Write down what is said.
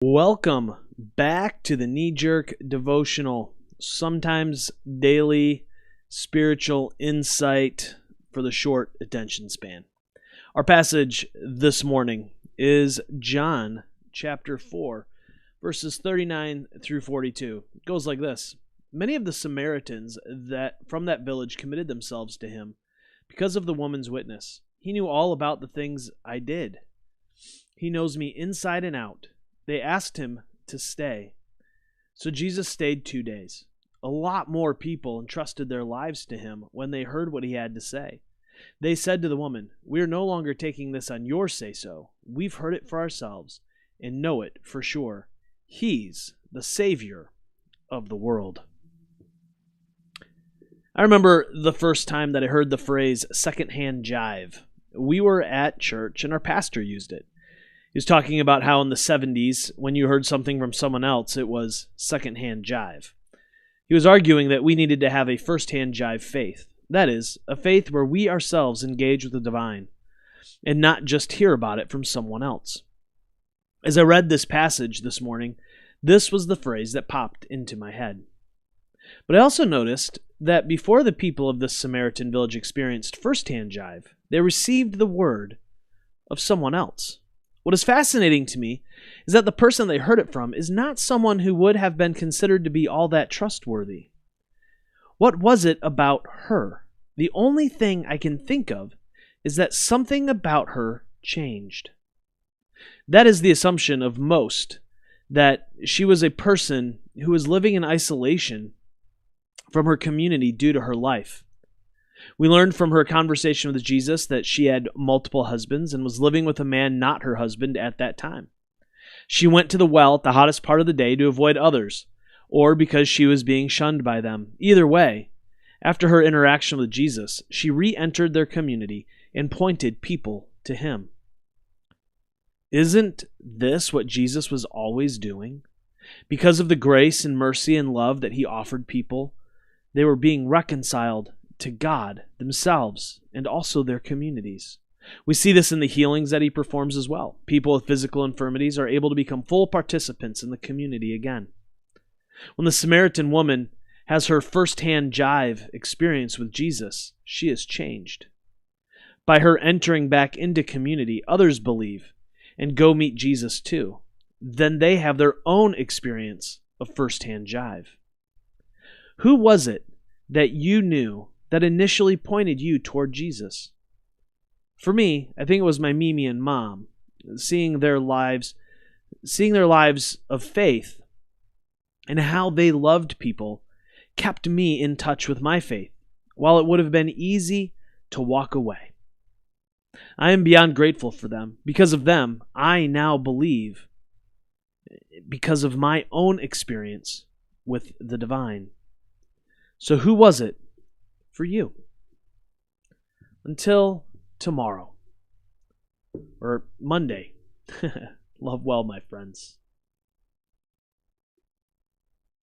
Welcome back to the Knee Jerk Devotional, sometimes daily spiritual insight for the short attention span. Our passage this morning is John chapter 4, verses 39 through 42. It goes like this. Many of the Samaritans from that village committed themselves to him because of the woman's witness. He knew all about the things I did. He knows me inside and out. They asked him to stay. So Jesus stayed 2 days. A lot more people entrusted their lives to him when they heard what he had to say. They said to the woman, "We are no longer taking this on your say-so. We've heard it for ourselves and know it for sure. He's the Savior of the world." I remember the first time that I heard the phrase secondhand jive. We were at church and our pastor used it. He was talking about how in the 70s, when you heard something from someone else, it was secondhand jive. He was arguing that we needed to have a first-hand jive faith. That is, a faith where we ourselves engage with the divine and not just hear about it from someone else. As I read this passage this morning, this was the phrase that popped into my head. But I also noticed that before the people of this Samaritan village experienced first-hand jive, they received the word of someone else. What is fascinating to me is that the person they heard it from is not someone who would have been considered to be all that trustworthy. What was it about her? The only thing I can think of is that something about her changed. That is the assumption of most, that she was a person who was living in isolation from her community due to her life. We learned from her conversation with Jesus that she had multiple husbands and was living with a man not her husband at that time. She went to the well at the hottest part of the day to avoid others, or because she was being shunned by them. Either way, after her interaction with Jesus, she re-entered their community and pointed people to him. Isn't this what Jesus was always doing? Because of the grace and mercy and love that he offered people, they were being reconciled to God themselves and also their communities. We see this in the healings that he performs as well. People with physical infirmities are able to become full participants in the community again. When the Samaritan woman has her first-hand jive experience with Jesus, she is changed. By her entering back into community, others believe and go meet Jesus too. Then they have their own experience of first-hand jive. Who was it that you knew that initially pointed you toward Jesus? For me, I think it was my Mimi and mom. Seeing their lives of faith and how they loved people kept me in touch with my faith, while it would have been easy to walk away. I am beyond grateful for them. Because of them, I now believe because of my own experience with the divine. So who was it for you? Until tomorrow or Monday. Love well, my friends.